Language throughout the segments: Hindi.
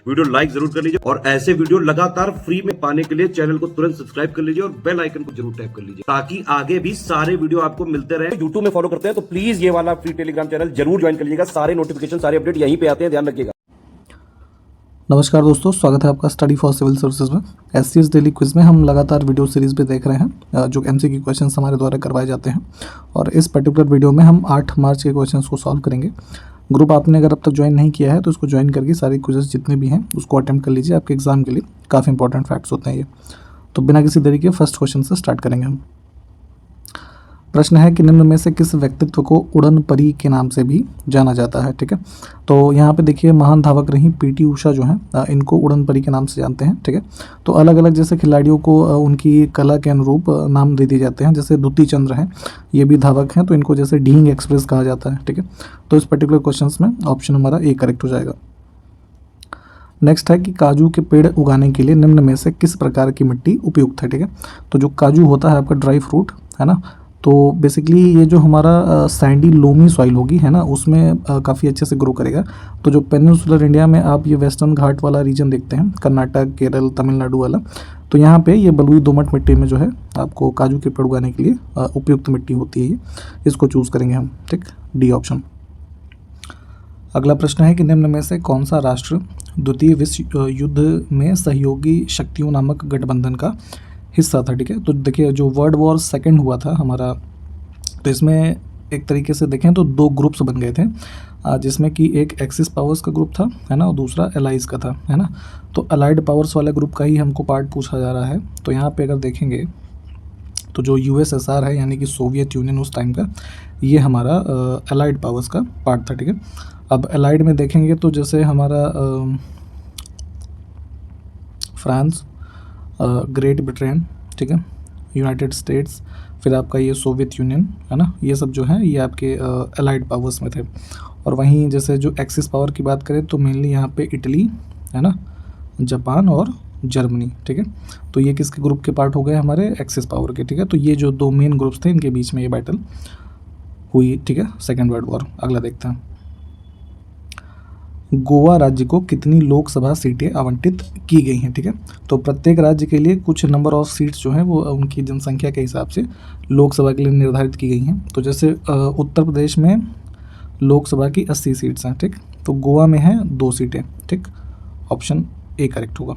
वीडियो लाइक जरूर कर लीजिए और ऐसे वीडियो लगातार फ्री में पाने के लिए चैनल को तुरंत सब्सक्राइब कर लीजिए और बेल आइकन को जरूर टैप कर लीजिए ताकि आगे भी सारे वीडियो आपको मिलते रहे। यूट्यूब में फॉलो करते हैं तो प्लीज ये वाला फ्री टेलीग्राम चैनल जरूर ज्वाइन कर लीजिएगा। सारे नोटिफिकेशन सारे अपडेट यहीं पे आते हैं, ध्यान रखिएगा। नमस्कार दोस्तों, स्वागत है आपका स्टडी फॉर सिविल सर्विसेज में। एससीएस डेली क्विज में हम लगातार वीडियो सीरीज़ पे देख रहे हैं जो एमसीक्यू क्वेश्चंस हमारे द्वारा करवाए जाते हैं और इस पर्टिकुलर वीडियो में हम 8 मार्च के क्वेश्चंस को सॉल्व करेंगे। ग्रुप आपने अगर अब तक ज्वाइन नहीं किया है तो इसको ज्वाइन करके सारे क्विजेस जितने भी हैं उसको अटेम्प्ट कर लीजिए। आपके एग्जाम के लिए काफ़ी इंपॉर्टेंट फैक्ट्स होते हैं ये। तो बिना किसी देरी के फर्स्ट क्वेश्चन से स्टार्ट करेंगे हम। प्रश्न है कि निम्न में से किस व्यक्तित्व को उड़न परी के नाम से भी जाना जाता है। ठीक है, तो यहाँ पे देखिए महान धावक रही पीटी उषा जो है इनको उड़न परी के नाम से जानते हैं। ठीक है, तो अलग अलग जैसे खिलाड़ियों को उनकी कला के अनुरूप नाम दे दिए जाते हैं। जैसे द्युति चंद्र हैं, ये भी धावक हैं, तो इनको जैसे ढींग एक्सप्रेस कहा जाता है। ठीक है, तो इस पर्टिकुलर क्वेश्चन में ऑप्शन हमारा ए करेक्ट हो जाएगा। नेक्स्ट है कि काजू के पेड़ उगाने के लिए निम्न में से किस प्रकार की मिट्टी उपयुक्त है। ठीक है, तो जो काजू होता है आपका ड्राई फ्रूट है ना, तो बेसिकली ये जो हमारा सैंडी लोमी सॉइल होगी है ना, उसमें काफ़ी अच्छे से ग्रो करेगा। तो जो पेनिनसुलर इंडिया में आप ये वेस्टर्न घाट वाला रीजन देखते हैं, कर्नाटक, केरल, तमिलनाडु वाला, तो यहाँ पे ये बलुई दोमट मिट्टी में जो है आपको काजू के पेड़ उगाने के लिए उपयुक्त मिट्टी होती है। ये इसको चूज़ करेंगे हम। ठीक, डी ऑप्शन। अगला प्रश्न है कि निम्न में से कौन सा राष्ट्र द्वितीय विश्व युद्ध में सहयोगी शक्तियों नामक गठबंधन का हिस्सा था। ठीक है, तो देखिए जो वर्ल्ड वॉर सेकेंड हुआ था हमारा, तो इसमें एक तरीके से देखें तो 2 ग्रुप्स बन गए थे, जिसमें कि एक एक्सिस पावर्स का ग्रुप था है ना, और दूसरा एलाइज का था है ना। तो अलाइड पावर्स वाले ग्रुप का ही हमको पार्ट पूछा जा रहा है। तो यहाँ पे अगर देखेंगे तो जो यूएसएसआर है यानी कि सोवियत यूनियन उस टाइम का, ये हमारा अलाइड पावर्स का पार्ट था। ठीक है, अब अलाइड में देखेंगे तो जैसे हमारा फ्रांस, ग्रेट ब्रिटेन, ठीक है, यूनाइटेड स्टेट्स, फिर आपका ये सोवियत यूनियन है ना, ये सब जो है ये आपके अलाइड पावर्स में थे। और वहीं जैसे जो एक्सिस पावर की बात करें तो मेनली यहाँ पे इटली है ना, जापान और जर्मनी। ठीक है, तो ये किसके ग्रुप के पार्ट हो गए, हमारे एक्सिस पावर के। ठीक है, तो ये जो 2 मेन ग्रुप्स थे इनके बीच में ये बैटल हुई। ठीक है, सेकेंड वर्ल्ड वॉर। अगला देखते हैं, गोवा राज्य को कितनी लोकसभा सीटें आवंटित की गई हैं। ठीक है, तो प्रत्येक राज्य के लिए कुछ नंबर ऑफ सीट्स जो हैं वो उनकी जनसंख्या के हिसाब से लोकसभा के लिए निर्धारित की गई हैं। तो जैसे उत्तर प्रदेश में लोकसभा की 80 सीट्स हैं। ठीक, तो गोवा में है 2 सीटें। ठीक, ऑप्शन ए करेक्ट होगा।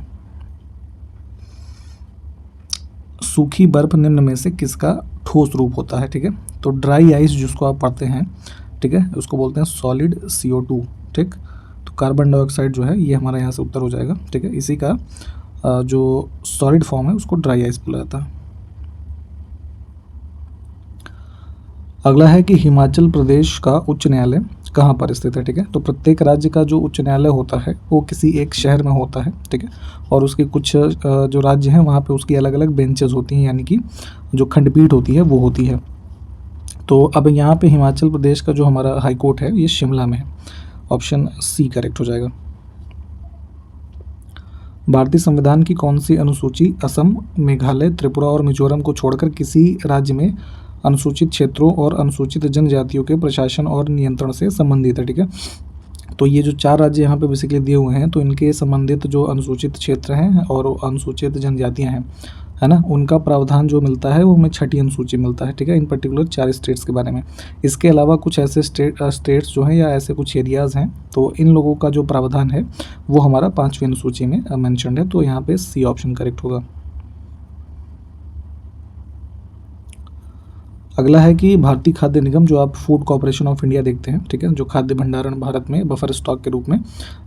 सूखी बर्फ निम्न में से किसका ठोस रूप होता है। ठीक है, तो ड्राई आइस जिसको आप पढ़ते हैं, ठीक है, उसको बोलते हैं सॉलिड CO2। ठीक, तो कार्बन डाइऑक्साइड जो है ये हमारा यहाँ से उत्तर हो जाएगा। ठीक है, इसी का जो सॉलिड फॉर्म है उसको ड्राई आइस बोला जाता है। अगला है कि हिमाचल प्रदेश का उच्च न्यायालय कहाँ पर स्थित है। ठीक है, तो प्रत्येक राज्य का जो उच्च न्यायालय होता है वो किसी एक शहर में होता है। ठीक है, और उसके कुछ जो राज्य हैं वहाँ पे उसकी अलग अलग बेंचेस होती हैं, यानी कि जो खंडपीठ होती है वो होती है। तो अब यहाँ पे हिमाचल प्रदेश का जो हमारा हाई कोर्ट है ये शिमला में है। ऑप्शन सी करेक्ट हो जाएगा। भारतीय संविधान की कौन सी अनुसूची असम, मेघालय, त्रिपुरा और मिजोरम को छोड़कर किसी राज्य में अनुसूचित क्षेत्रों और अनुसूचित जनजातियों के प्रशासन और नियंत्रण से संबंधित है। ठीक है, तो ये जो 4 राज्य यहाँ पे बेसिकली दिए हुए हैं, तो इनके संबंधित जो अनुसूचित क्षेत्र हैं और अनुसूचित जनजातियाँ हैं है ना, उनका प्रावधान जो मिलता है वो हमें 6ठी अनुसूची मिलता है। ठीक है, इन पर्टिकुलर 4 स्टेट्स के बारे में। इसके अलावा कुछ ऐसे स्टेट्स जो हैं या ऐसे कुछ एरियाज़ हैं, तो इन लोगों का जो प्रावधान है वो हमारा 5वीं अनुसूची में मेंशन्ड है। तो यहाँ पे सी ऑप्शन करेक्ट होगा। अगला है कि भारतीय खाद्य निगम, जो आप फूड कॉर्पोरेशन ऑफ इंडिया देखते हैं, ठीक है, जो खाद्य भंडारण भारत में बफर स्टॉक के रूप में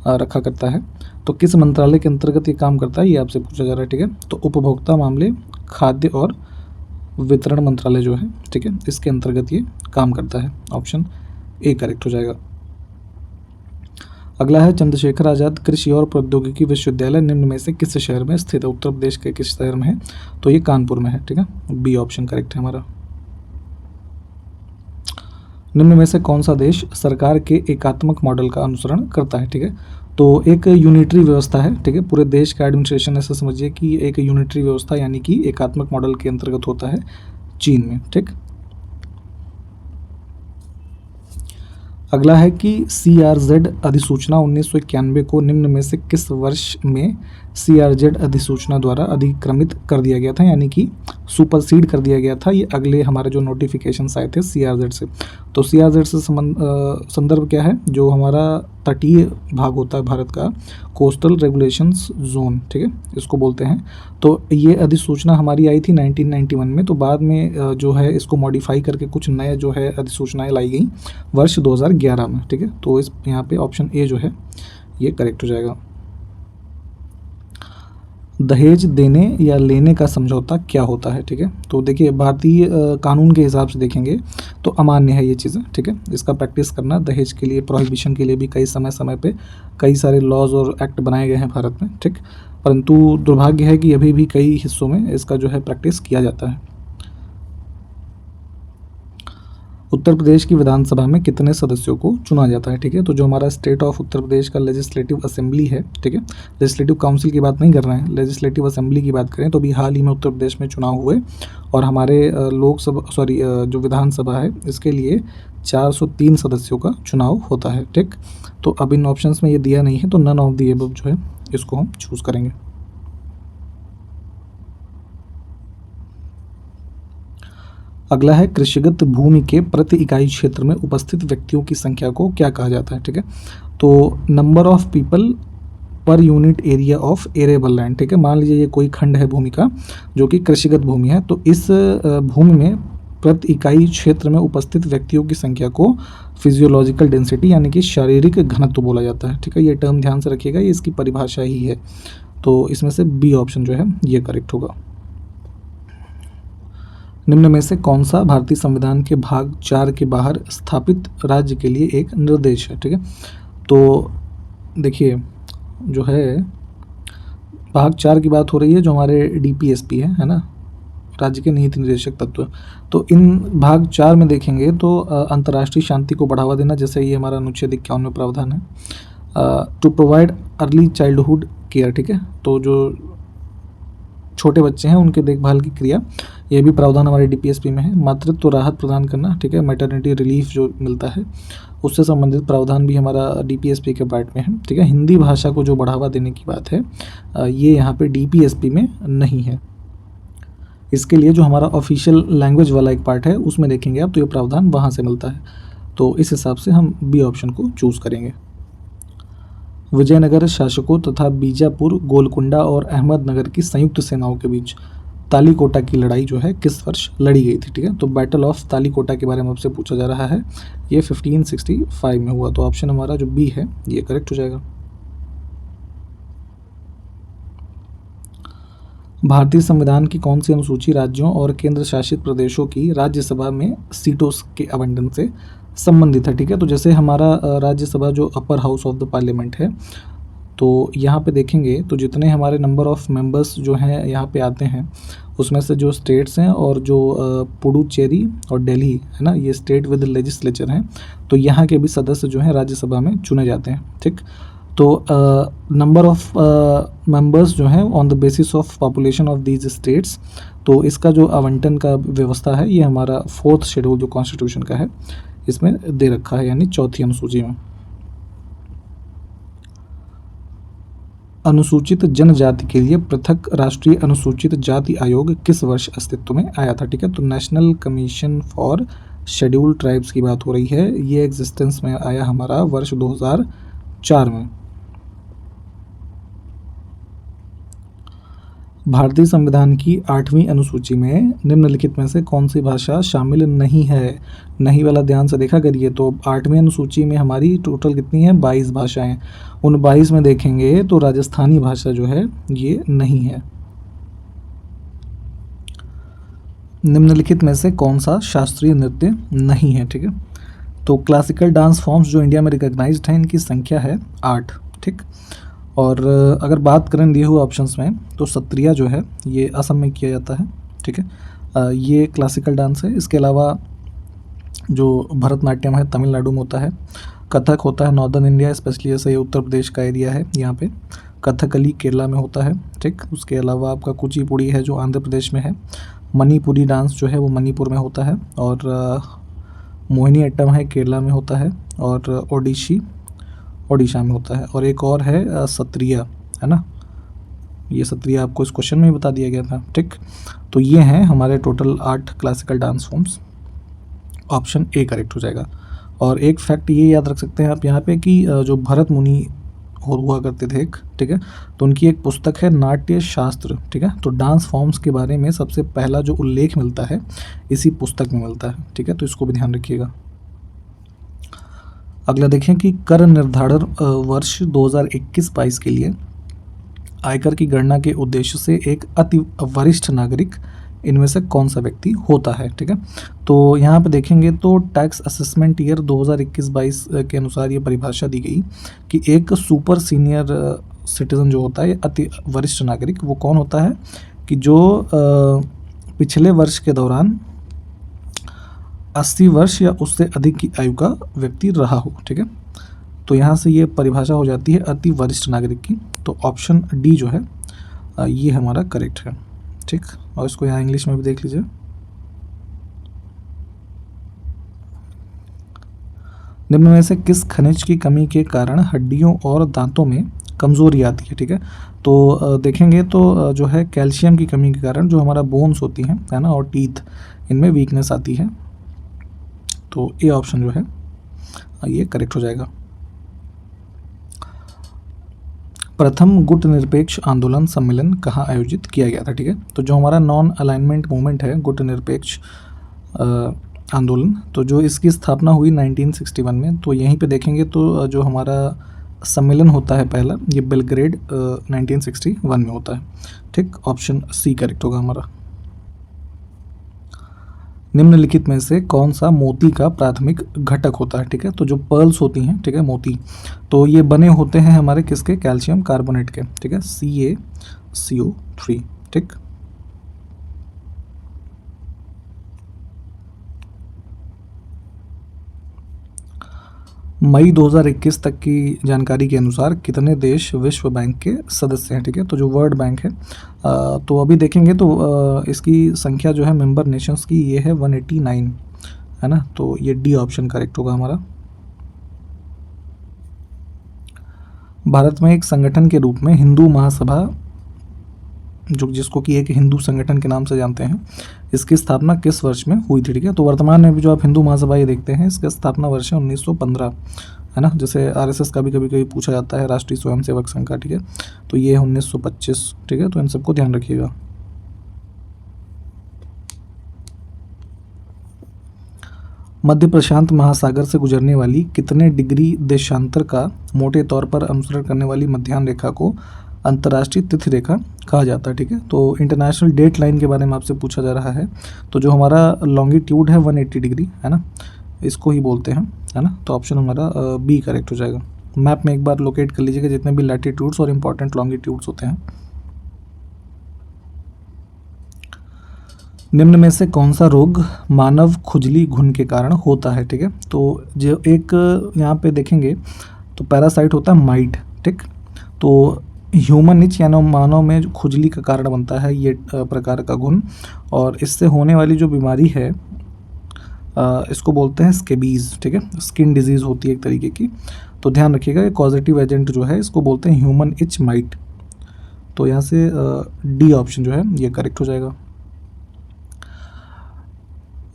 रखा करता है, तो किस मंत्रालय के अंतर्गत ये काम करता है ये आपसे पूछा जा रहा है। ठीक है, तो उपभोक्ता मामले, खाद्य और वितरण मंत्रालय जो है, ठीक है, इसके अंतर्गत ये काम करता है। ऑप्शन ए करेक्ट हो जाएगा। अगला है चंद्रशेखर आज़ाद कृषि और प्रौद्योगिकी विश्वविद्यालय निम्न में से किस शहर में स्थित है। उत्तर प्रदेश के किस शहर में है, तो ये कानपुर में है। ठीक है, बी ऑप्शन करेक्ट है हमारा। निम्न में से कौन सा देश सरकार के एकात्मक मॉडल का अनुसरण करता है। ठीक है, तो एक यूनिटरी व्यवस्था है। ठीक है, पूरे देश का एडमिनिस्ट्रेशन ऐसा समझिए कि एक यूनिटरी व्यवस्था यानी कि एकात्मक मॉडल के अंतर्गत होता है चीन में। ठीक, अगला है कि CRZ अधिसूचना 1991 को निम्न में से किस वर्ष में CRZ अधिसूचना द्वारा अधिक्रमित कर दिया गया था, यानी कि सुपरसीड कर दिया गया था ये अगले हमारे जो नोटिफिकेशंस आए थे CRZ से। तो CRZ से संदर्भ क्या है, जो हमारा तटीय भाग होता है भारत का, कोस्टल रेगुलेशंस जोन, ठीक है, इसको बोलते हैं। तो ये अधिसूचना हमारी आई थी 1991 में। तो बाद में जो है इसको मॉडिफाई करके कुछ नए जो है अधिसूचनाएं लाई गई वर्ष 2011 में, ठीक है। तो इस यहाँ पे ऑप्शन ए जो है ये करेक्ट हो जाएगा। दहेज देने या लेने का समझौता क्या होता है, ठीक है। तो देखिए भारतीय कानून के हिसाब से देखेंगे तो अमान्य है ये चीज़ें, ठीक है। इसका प्रैक्टिस करना दहेज के लिए, प्रोहिबिशन के लिए भी कई समय समय पे कई सारे लॉज और एक्ट बनाए गए हैं भारत में, ठीक। परंतु दुर्भाग्य है कि अभी भी कई हिस्सों में इसका जो है प्रैक्टिस किया जाता है। उत्तर प्रदेश की विधानसभा में कितने सदस्यों को चुना जाता है, ठीक है। तो जो हमारा स्टेट ऑफ उत्तर प्रदेश का लेजिस्लेटिव असेंबली है, ठीक है, लेजिस्लेटिव काउंसिल की बात नहीं कर रहे हैं, लेजिस्लेटिव असेंबली की बात करें तो अभी हाल ही में उत्तर प्रदेश में चुनाव हुए और हमारे जो विधानसभा है इसके लिए 403 सदस्यों का चुनाव होता है, ठीक। तो अब इन ऑप्शंस में ये दिया नहीं है, तो नन ऑफ दी अबव जो है इसको हम चूज़ करेंगे। अगला है कृषिगत भूमि के प्रति इकाई क्षेत्र में उपस्थित व्यक्तियों की संख्या को क्या कहा जाता है, ठीक है। तो number of people per unit area of arable land, ठीक है। मान लीजिए ये कोई खंड है भूमि का जो कि कृषिगत भूमि है, तो इस भूमि में प्रति इकाई क्षेत्र में उपस्थित व्यक्तियों की संख्या को फिजियोलॉजिकल डेंसिटी यानी कि शारीरिक घनत्व बोला जाता है, ठीक है। ये टर्म ध्यान से रखिएगा, ये इसकी परिभाषा ही है। तो इसमें से बी ऑप्शन जो है ये करेक्ट होगा। निम्न में से कौन सा भारतीय संविधान के भाग 4 के बाहर स्थापित राज्य के लिए एक निर्देश है, ठीक है। तो देखिए जो है भाग 4 की बात हो रही है, जो हमारे DPSP है ना, राज्य के नीति निर्देशक तत्व। तो इन भाग 4 में देखेंगे तो अंतर्राष्ट्रीय शांति को बढ़ावा देना, जैसे ये हमारा अनुच्छेद 51 में प्रावधान है, to provide early childhood care, ठीक है। तो जो छोटे बच्चे हैं उनके देखभाल की क्रिया, ये भी प्रावधान हमारे DPSP में है। मातृत्व राहत प्रदान करना, ठीक है, मैटरनिटी रिलीफ जो मिलता है उससे संबंधित प्रावधान भी हमारा DPSP के पार्ट में है, ठीक है। हिंदी भाषा को जो बढ़ावा देने की बात है ये यहाँ पे DPSP में नहीं है। इसके लिए जो हमारा ऑफिशियल लैंग्वेज वाला एक पार्ट है उसमें देखेंगे आप, तो ये प्रावधान वहाँ से मिलता है। तो इस हिसाब से हम बी ऑप्शन को चूज़ करेंगे। विजयनगर शासकों तथा बीजापुर, गोलकुंडा और अहमदनगर की संयुक्त सेनाओं के बीच तालीकोटा की लड़ाई जो है किस वर्ष लड़ी गई थी, ठीक है। तो बैटल ऑफ तालीकोटा के बारे में आपसे पूछा जा रहा है, ये 1565 में हुआ। तो ऑप्शन हमारा जो बी है ये करेक्ट हो जाएगा। भारतीय संविधान की कौन सी अनुसूची राज्यों और केंद्र शासित प्रदेशों की राज्यसभा में सीटों के आवंटन से संबंधित है, ठीक है। तो जैसे हमारा राज्यसभा जो upper house of the parliament है, तो यहाँ पे देखेंगे तो जितने हमारे नंबर ऑफ मेंबर्स जो हैं यहाँ पे आते हैं उसमें से जो स्टेट्स हैं और जो पुडुचेरी और दिल्ली है ना, ये स्टेट विद लेजिस्लेचर हैं, तो यहाँ के भी सदस्य जो हैं राज्यसभा में चुने जाते हैं, ठीक। तो नंबर ऑफ मेंबर्स जो हैं on the basis of population of these states, तो इसका जो आवंटन का व्यवस्था है ये हमारा 4th शेड्यूल जो कॉन्स्टिट्यूशन का है इसमें दे रखा है, यानी 4थी अनुसूची में। अनुसूचित जनजाति के लिए पृथक राष्ट्रीय अनुसूचित जाति आयोग किस वर्ष अस्तित्व में आया था, ठीक है। तो national commission for scheduled tribes की बात हो रही है, ये एग्जिस्टेंस में आया हमारा वर्ष 2004 में। भारतीय संविधान की 8वीं अनुसूची में निम्नलिखित में से कौन सी भाषा शामिल नहीं है, नहीं वाला ध्यान से देखा करिए। तो 8वीं अनुसूची में हमारी टोटल कितनी है, 22 भाषाएं। उन 22 में देखेंगे तो राजस्थानी भाषा जो है ये नहीं है। निम्नलिखित में से कौन सा शास्त्रीय नृत्य नहीं है, ठीक है। तो क्लासिकल डांस फॉर्म्स जो इंडिया में रिकॉग्नाइज्ड हैं इनकी संख्या है 8, ठीक। और अगर बात करें दिए हुए ऑप्शंस में तो सत्रिया जो है ये असम में किया जाता है, ठीक है, ये क्लासिकल डांस है। इसके अलावा जो भरतनाट्यम है तमिलनाडु में होता है, कथक होता है नॉर्दर्न इंडिया, स्पेशली जैसे ये उत्तर प्रदेश का एरिया है यहाँ पे, कथकली केरला में होता है, ठीक। उसके अलावा आपका कुचिपुड़ी है जो आंध्र प्रदेश में है, मणिपुरी डांस जो है वो मणिपुर में होता है, और मोहिनीअट्टम है केरला में होता है, और ओडिशा में होता है, और एक और है सत्रिया, है ना, ये सत्रिया आपको इस क्वेश्चन में ही बता दिया गया था, ठीक। तो ये हैं हमारे total 8 classical dance forms. Option A correct हो जाएगा। और एक फैक्ट ये याद रख सकते हैं आप यहाँ पे कि जो भरत मुनि हुआ करते थे एक, ठीक है, तो उनकी एक पुस्तक है नाट्य शास्त्र, ठीक है। तो डांस फॉर्म्स के बारे में सबसे पहला जो उल्लेख मिलता है इसी पुस्तक में मिलता है, ठीक है, तो इसको भी ध्यान रखिएगा। अगला देखें कि कर निर्धारण वर्ष 2021-22 के लिए आयकर की गणना के उद्देश्य से एक अति वरिष्ठ नागरिक इनमें से कौन सा व्यक्ति होता है, ठीक है। तो यहाँ पे देखेंगे तो टैक्स असेसमेंट ईयर 2021-22 के अनुसार ये परिभाषा दी गई कि एक सुपर सीनियर सिटीज़न जो होता है, अति वरिष्ठ नागरिक, वो कौन होता है कि जो पिछले वर्ष के दौरान 80 वर्ष या उससे अधिक की आयु का व्यक्ति रहा हो, ठीक है। तो यहाँ से ये परिभाषा हो जाती है अति वरिष्ठ नागरिक की। तो ऑप्शन डी जो है ये हमारा करेक्ट है, ठीक। और इसको यहाँ इंग्लिश में भी देख लीजिए। निम्न में से किस खनिज की कमी के कारण हड्डियों और दांतों में कमजोरी आती है, ठीक है। तो देखेंगे तो जो है कैल्शियम की कमी के कारण जो हमारा बोन्स होती हैं, है ना, और टीथ, इनमें वीकनेस आती है। तो ए ऑप्शन जो है ये करेक्ट हो जाएगा। प्रथम गुट निरपेक्ष आंदोलन सम्मेलन कहाँ आयोजित किया गया था, ठीक है। तो जो हमारा नॉन अलाइनमेंट मूवमेंट है, गुट निरपेक्ष आंदोलन, तो जो इसकी स्थापना हुई 1961 में, तो यहीं पे देखेंगे तो जो हमारा सम्मेलन होता है पहला, ये बेलग्रेड 1961 में होता है, ठीक। ऑप्शन सी करेक्ट होगा हमारा। निम्नलिखित में से कौन सा मोती का प्राथमिक घटक होता है, ठीक है। तो जो पर्ल्स होती हैं, ठीक है, मोती, तो ये बने होते हैं हमारे किसके, कैल्शियम कार्बोनेट के, ठीक है, CaCO3, ठीक। मई 2021 तक की जानकारी के अनुसार कितने देश विश्व बैंक के सदस्य हैं, ठीक है। तो जो वर्ल्ड बैंक है, तो अभी देखेंगे तो इसकी संख्या जो है मेंबर नेशंस की, ये है 189, है ना। तो ये डी ऑप्शन करेक्ट होगा हमारा। भारत में एक संगठन के रूप में हिंदू महासभा, जो जिसको कि एक हिंदू संगठन के नाम से जानते हैं, इसकी स्थापना किस वर्ष में हुई थी, ठीक है। तो वर्तमान में भी जो आप हिंदू महासभा ये देखते हैं, इसका स्थापना वर्ष है 1915, है ना। जैसे RSS का भी कभी कभी पूछा जाता है, राष्ट्रीय स्वयंसेवक संघ का, ठीक है, तो ये है 1925, ठीक है। तो इन सबको ध्यान रखिएगा। मध्य प्रशांत महासागर से गुजरने वाली कितने डिग्री देशांतर का मोटे तौर पर अनुसरण करने वाली मध्याह्न रेखा को अंतर्राष्ट्रीय तिथि रेखा कहा जाता है, ठीक है। तो इंटरनेशनल डेट लाइन के बारे में आपसे पूछा जा रहा है, तो जो हमारा लॉन्गिट्यूड है 180 डिग्री, है ना, इसको ही बोलते हैं, है ना। तो ऑप्शन हमारा बी करेक्ट हो जाएगा। मैप में एक बार लोकेट कर लीजिएगा जितने भी लैटिट्यूड्स और इम्पॉर्टेंट लॉन्गिट्यूड्स होते हैं। निम्न में से कौन सा रोग मानव खुजली घुन के कारण होता है, ठीक है। तो जो एक यहाँ पे देखेंगे तो पैरासाइट होता है माइट, ठीक। तो ह्यूमन इच यानी मानव में जो खुजली का कारण बनता है ये प्रकार का घुन, और इससे होने वाली जो बीमारी है इसको बोलते हैं स्केबीज, ठीक है। स्किन डिजीज़ होती है एक तरीके की। तो ध्यान रखिएगा, ये कॉजेटिव एजेंट जो है इसको बोलते हैं ह्यूमन इच माइट। तो यहाँ से डी ऑप्शन जो है ये करेक्ट हो जाएगा।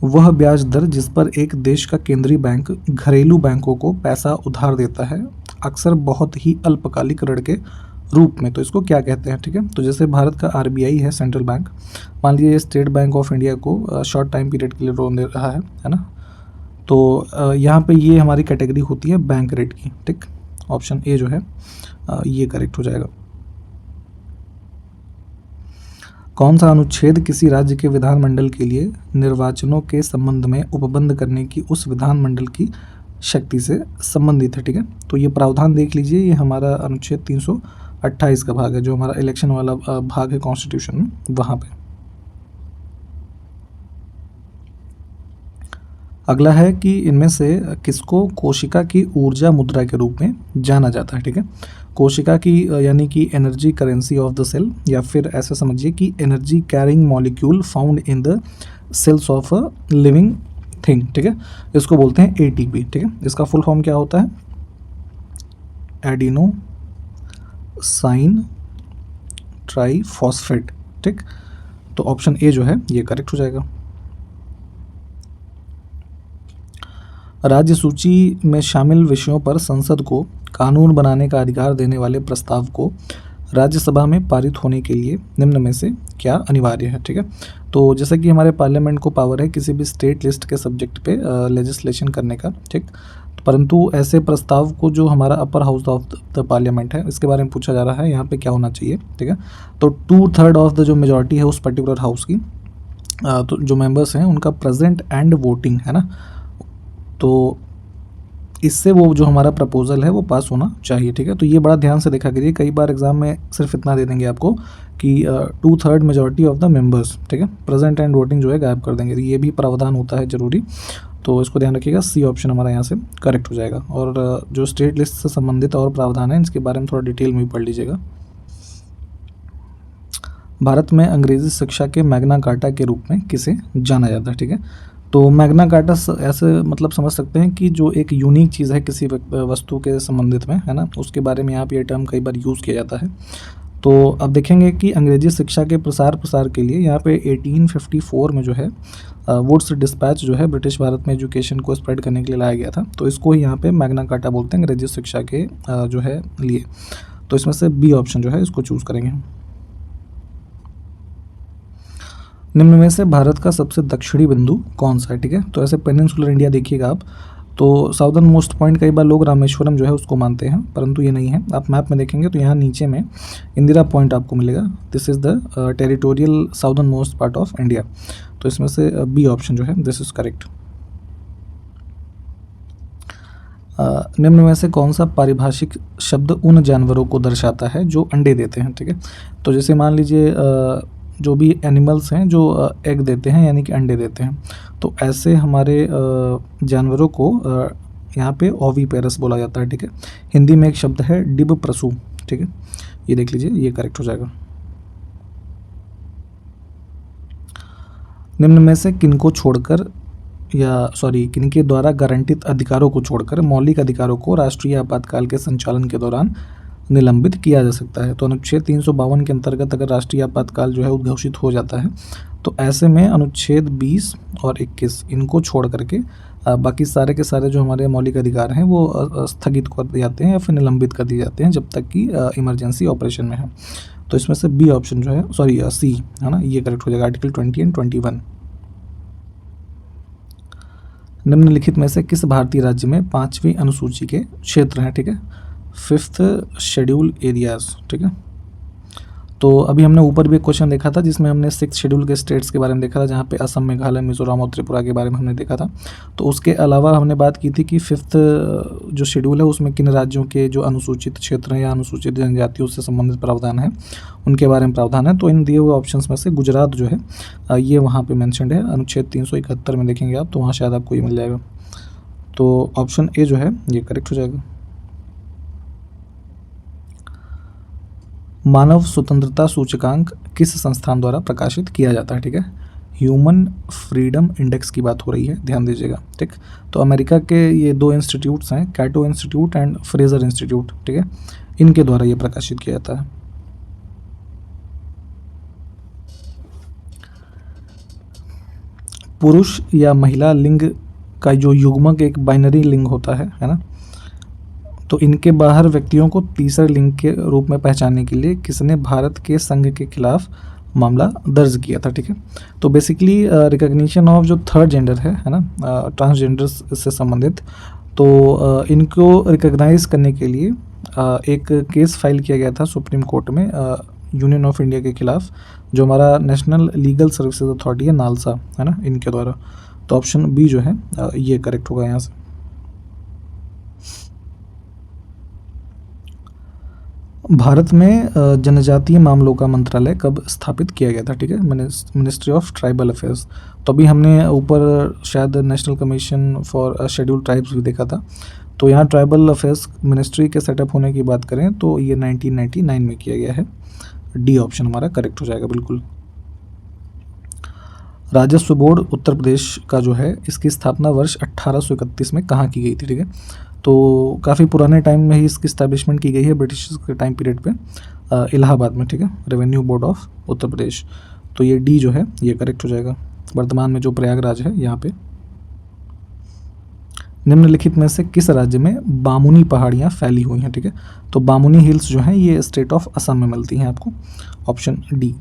वह ब्याज दर जिस पर एक देश का केंद्रीय बैंक घरेलू बैंकों को पैसा उधार देता है, अक्सर बहुत ही अल्पकालिक ऋण के रूप में, तो इसको क्या कहते हैं, ठीक है। तो जैसे भारत का RBI है, सेंट्रल बैंक, मान लीजिए स्टेट बैंक ऑफ इंडिया को शॉर्ट टाइम पीरियड के लिए लोन दे रहा है ना। तो यहाँ पे ये हमारी कैटेगरी होती है बैंक रेट की, ठीक। ऑप्शन ए जो है ये करेक्ट हो जाएगा। कौन सा अनुच्छेद किसी राज्य के विधानमंडल के लिए निर्वाचनों के संबंध में उपबंध करने की उस विधानमंडल की शक्ति से संबंधित है, ठीक है। तो ये प्रावधान देख लीजिए, ये हमारा अनुच्छेद 328 का भाग है, जो हमारा इलेक्शन वाला भाग है कॉन्स्टिट्यूशन में, वहाँ पे। अगला है कि इनमें से किसको कोशिका की ऊर्जा मुद्रा के रूप में जाना जाता है, ठीक है। कोशिका की यानी कि energy currency of the cell, या फिर ऐसा समझिए कि energy carrying molecule found in the cells of a living thing, ठीक है, इसको बोलते हैं एटीपी, ठीक है। इसका फुल फॉर्म क्या होता है? एडिनो साइन ट्राइफॉस्फेट, ठीक। तो ऑप्शन ए जो है ये करेक्ट हो जाएगा। राज्य सूची में शामिल विषयों पर संसद को कानून बनाने का अधिकार देने वाले प्रस्ताव को राज्यसभा में पारित होने के लिए निम्न में से क्या अनिवार्य है, ठीक है। तो जैसा कि हमारे पार्लियामेंट को पावर है किसी भी स्टेट लिस्ट के सब्जेक्ट पे लेजिस्लेशन करने का, ठीक, परंतु ऐसे प्रस्ताव को जो हमारा upper house of the parliament है इसके बारे में पूछा जा रहा है, यहाँ पे क्या होना चाहिए, ठीक है। तो 2/3 ऑफ द जो मेजॉरिटी है उस पर्टिकुलर हाउस की, तो जो मेंबर्स हैं उनका प्रेजेंट एंड वोटिंग है ना, तो इससे वो जो हमारा प्रपोजल है वो पास होना चाहिए, ठीक है। तो ये बड़ा ध्यान से देखा करिए, कई बार एग्जाम में सिर्फ इतना दे देंगे आपको कि 2/3 मेजॉरिटी ऑफ द मेंबर्स, ठीक है, प्रेजेंट एंड वोटिंग जो है गायब कर देंगे, तो ये भी प्रावधान होता है ज़रूरी, तो इसको ध्यान रखिएगा। सी ऑप्शन हमारा यहाँ से करेक्ट हो जाएगा। और जो स्टेट लिस्ट से संबंधित और प्रावधान है इसके बारे में थोड़ा डिटेल में भी पढ़ लीजिएगा। भारत में अंग्रेजी शिक्षा के मैग्ना कार्टा के रूप में किसे जाना जाता है, ठीक है। तो मैग्ना कार्टा ऐसे मतलब समझ सकते हैं कि जो एक यूनिक चीज़ है किसी वस्तु के संबंधित में, है ना, उसके बारे में यहाँ पे ये टर्म कई बार यूज़ किया जाता है। तो अब देखेंगे कि अंग्रेजी शिक्षा के प्रसार के लिए यहाँ पे 1854 में जो है वुड्स डिस्पैच जो है ब्रिटिश भारत में एजुकेशन को स्प्रेड करने के लिए लाया गया था, तो इसको ही यहाँ पे मैग्ना कार्टा बोलते हैं अंग्रेजी शिक्षा के जो है लिए। तो इसमें से बी ऑप्शन जो है इसको चूज़ करेंगे। निम्न में से भारत का सबसे दक्षिणी बिंदु कौन सा है, ठीक है। तो ऐसे पेनिनसुलर इंडिया देखिएगा आप, तो साउदर्न मोस्ट पॉइंट कई बार लोग रामेश्वरम जो है उसको मानते हैं, परंतु ये नहीं है। आप मैप में देखेंगे तो यहाँ नीचे में इंदिरा पॉइंट आपको मिलेगा, this is the territorial southern most part of India. तो इसमें से बी ऑप्शन जो है दिस इज़ करेक्ट। निम्न में से कौन सा पारिभाषिक शब्द उन जानवरों को दर्शाता है जो अंडे देते हैं, ठीक है। तो जैसे मान लीजिए जो भी एनिमल्स हैं जो एग देते हैं यानी कि अंडे देते हैं, तो ऐसे हमारे जानवरों को यहाँ पे ओविपेरस बोला जाता है, ठीक है। हिंदी में एक शब्द है डिबप्रसु, ठीक है, ये देख लीजिए, ये करेक्ट हो जाएगा। निम्न में से किनको छोड़कर किनके द्वारा गारंटित अधिकारों को छोड़कर मौलिक अधिकारों को राष्ट्रीय आपातकाल के संचालन के दौरान निलंबित किया जा सकता है। तो अनुच्छेद 352 के अंतर्गत अगर राष्ट्रीय आपातकाल जो है उद्घोषित हो जाता है तो ऐसे में अनुच्छेद 20 और 21 इनको छोड़ करके बाकी सारे के सारे जो हमारे मौलिक अधिकार हैं वो स्थगित कर दिए जाते हैं या फिर निलंबित कर दिए जाते हैं जब तक कि इमरजेंसी ऑपरेशन में है। तो इसमें से बी ऑप्शन जो है सी है ना, ये करेक्ट हो जाएगा, आर्टिकल 20 एंड 21। निम्नलिखित में से किस भारतीय राज्य में 5वीं अनुसूची के क्षेत्र हैं, ठीक है, 5th शेड्यूल एरियाज, ठीक है। तो अभी हमने ऊपर भी एक क्वेश्चन देखा था जिसमें हमने 6th शेड्यूल के स्टेट्स के बारे में देखा था, जहाँ पे असम, मेघालय, मिजोरम और त्रिपुरा के बारे में हमने देखा था। तो उसके अलावा हमने बात की थी कि 5th जो शेड्यूल है उसमें किन राज्यों के जो अनुसूचित क्षेत्र हैं या अनुसूचित जनजातियों से संबंधित प्रावधान है उनके बारे में प्रावधान है। तो इन दिए हुए ऑप्शंस में से गुजरात जो है ये वहाँ पर मैंशनड है, अनुच्छेद 371 में देखेंगे आप तो वहाँ शायद आपको ये मिल जाएगा। तो ऑप्शन ए जो है ये करेक्ट हो जाएगा। मानव स्वतंत्रता सूचकांक किस संस्थान द्वारा प्रकाशित किया जाता है, ठीक है। ह्यूमन फ्रीडम इंडेक्स की बात हो रही है, ध्यान दीजिएगा, ठीक। तो अमेरिका के ये 2 इंस्टीट्यूट्स हैं, कैटो इंस्टीट्यूट एंड फ्रेजर इंस्टीट्यूट, ठीक है, इनके द्वारा ये प्रकाशित किया जाता है। पुरुष या महिला लिंग का जो युग्मक एक बाइनरी लिंग होता है ना, तो इनके बाहर व्यक्तियों को तीसरे लिंग के रूप में पहचानने के लिए किसने भारत के संघ के खिलाफ मामला दर्ज किया था, ठीक है। तो बेसिकली रिकॉग्निशन ऑफ जो थर्ड जेंडर है ना, ट्रांसजेंडर्स से संबंधित, तो इनको रिकॉग्नाइज करने के लिए एक केस फाइल किया गया था सुप्रीम कोर्ट में यूनियन ऑफ इंडिया के खिलाफ, जो हमारा नेशनल लीगल सर्विसेज अथॉरिटी है, नालसा, है ना, इनके द्वारा। तो ऑप्शन बी जो है ये करेक्ट होगा यहाँ से। भारत में जनजातीय मामलों का मंत्रालय कब स्थापित किया गया था, ठीक है, मिनिस्ट्री ऑफ ट्राइबल अफेयर्स। तो अभी हमने ऊपर शायद national commission for schedule tribes भी देखा था, तो यहाँ ट्राइबल अफेयर्स मिनिस्ट्री के सेटअप होने की बात करें तो ये 1999 में किया गया है। डी ऑप्शन हमारा करेक्ट हो जाएगा बिल्कुल। राजस्व बोर्ड उत्तर प्रदेश का जो है, इसकी स्थापना वर्ष 1831 में कहाँ की गई थी, ठीक है। तो काफ़ी पुराने टाइम में ही इसकी स्टैब्लिशमेंट की गई है, ब्रिटिश के टाइम पीरियड पे, इलाहाबाद में, ठीक है, revenue board of Uttar Pradesh. तो ये डी जो है ये करेक्ट हो जाएगा। वर्तमान में जो प्रयागराज है यहाँ पे। निम्नलिखित में से किस राज्य में बामुनी पहाड़ियाँ फैली हुई हैं, ठीक है। तो बामुनी हिल्स जो हैं ये स्टेट ऑफ असम में मिलती हैं आपको, ऑप्शन डी।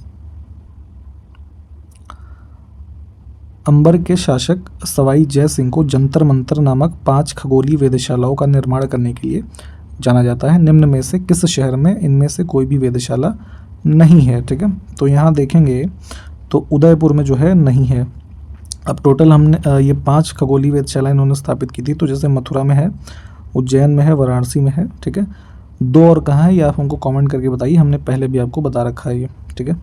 अंबर के शासक सवाई जय सिंह को जंतर मंतर नामक 5 खगोलीय वेधशालाओं का निर्माण करने के लिए जाना जाता है। निम्न में से किस शहर में इनमें से कोई भी वेधशाला नहीं है, ठीक है। तो यहाँ देखेंगे तो उदयपुर में जो है नहीं है। अब टोटल हमने ये 5 खगोलीय वेधशाला इन्होंने स्थापित की थी। तो जैसे मथुरा में है, उज्जैन में है, वाराणसी में है, ठीक है। 2 और कहाँ है ये आप हमको कमेंट करके बताइए, हमने पहले भी आपको बता रखा है ये, ठीक है।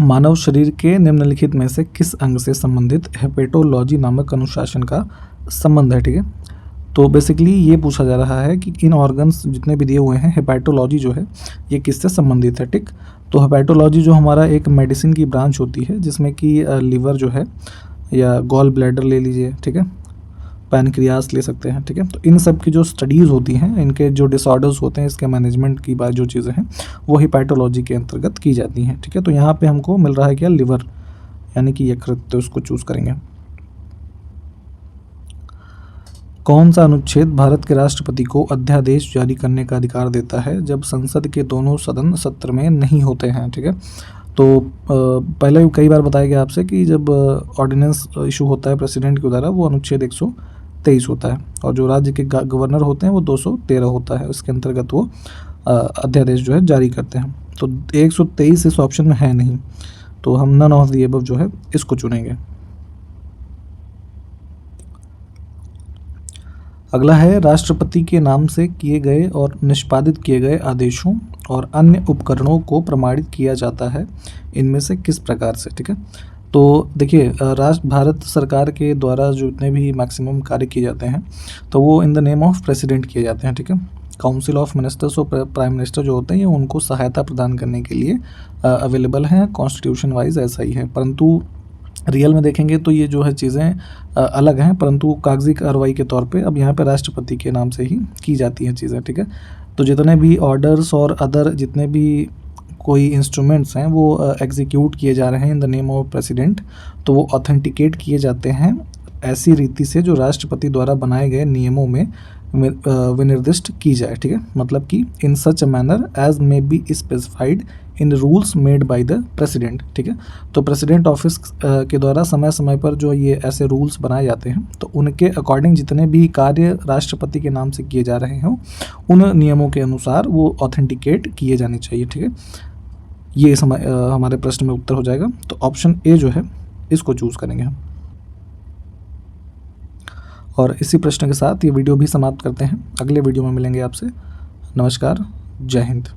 मानव शरीर के निम्नलिखित में से किस अंग से संबंधित हेपेटोलॉजी नामक अनुशासन का संबंध है, ठीक है। तो बेसिकली ये पूछा जा रहा है कि इन ऑर्गन्स जितने भी दिए हुए हैं, हेपेटोलॉजी जो है ये किससे संबंधित है, ठीक। तो हेपेटोलॉजी जो हमारा एक मेडिसिन की ब्रांच होती है, जिसमें कि लीवर जो है या गॉल ब्लैडर ले लीजिए, ठीक है, पैनक्रियास ले सकते हैं, ठीक है। तो इन सब की जो स्टडीज़ होती हैं, इनके जो डिसऑर्डर्स होते हैं, इसके मैनेजमेंट की बात जो चीज़ें हैं वो हेपेटोलॉजी के अंतर्गत की जाती हैं, ठीक है। तो यहाँ पे हमको मिल रहा है क्या, लिवर, यानी कि यकृत, तो उसको चूज़ करेंगे। कौन सा अनुच्छेद भारत के राष्ट्रपति को अध्यादेश जारी करने का अधिकार देता है जब संसद के दोनों सदन सत्र में नहीं होते हैं, ठीक है। तो पहले कई बार बताया गया आपसे कि जब ऑर्डिनेंस इशू होता है प्रेसिडेंट के द्वारा, वो अनुच्छेद 123 होता है, और जो राज्य के गवर्नर होते हैं वो 213 होता है। इसके अंतर्गत वो अध्यादेश जो है जारी करते हैं। तो 123 इस ऑप्शन में है नहीं, तो हम नन ऑफ द अबव जो है इसको चुनेंगे। अगला है, राष्ट्रपति के नाम से किए गए और निष्पादित किए गए आदेशों और अन्य उपकरणों को प्रमाणित किया जाता है इनमें से किस प्रकार से, ठीक है। तो देखिए, भारत सरकार के द्वारा जो जितने भी मैक्सिमम कार्य किए जाते हैं तो वो in the name of president किए जाते हैं, ठीक है। काउंसिल ऑफ मिनिस्टर्स और प्राइम मिनिस्टर जो होते हैं ये उनको सहायता प्रदान करने के लिए अवेलेबल हैं, कॉन्स्टिट्यूशन वाइज ऐसा ही है। परंतु रियल में देखेंगे तो ये जो है चीज़ें अलग हैं, परंतु कागजी कार्रवाई के तौर पे अब यहाँ पे राष्ट्रपति के नाम से ही की जाती हैं चीज़ें, ठीक है। तो जितने भी ऑर्डर्स और अदर जितने भी कोई इंस्ट्रूमेंट्स हैं वो एग्जीक्यूट किए जा रहे हैं in the name of president, तो वो ऑथेंटिकेट किए जाते हैं ऐसी रीति से जो राष्ट्रपति द्वारा बनाए गए नियमों में विनिर्दिष्ट की जाए, ठीक है। मतलब कि in such a manner as may be specified in rules made by the president, ठीक है। तो प्रेसिडेंट ऑफिस के द्वारा समय समय पर जो ये ऐसे रूल्स बनाए जाते हैं, तो उनके अकॉर्डिंग जितने भी कार्य राष्ट्रपति के नाम से किए जा रहे हों उन नियमों के अनुसार वो ऑथेंटिकेट किए जाने चाहिए, ठीक है। ये हमारे प्रश्न में उत्तर हो जाएगा। तो ऑप्शन ए जो है इसको चूज़ करेंगे हम। और इसी प्रश्न के साथ ये वीडियो भी समाप्त करते हैं। अगले वीडियो में मिलेंगे आपसे। नमस्कार, जय हिंद।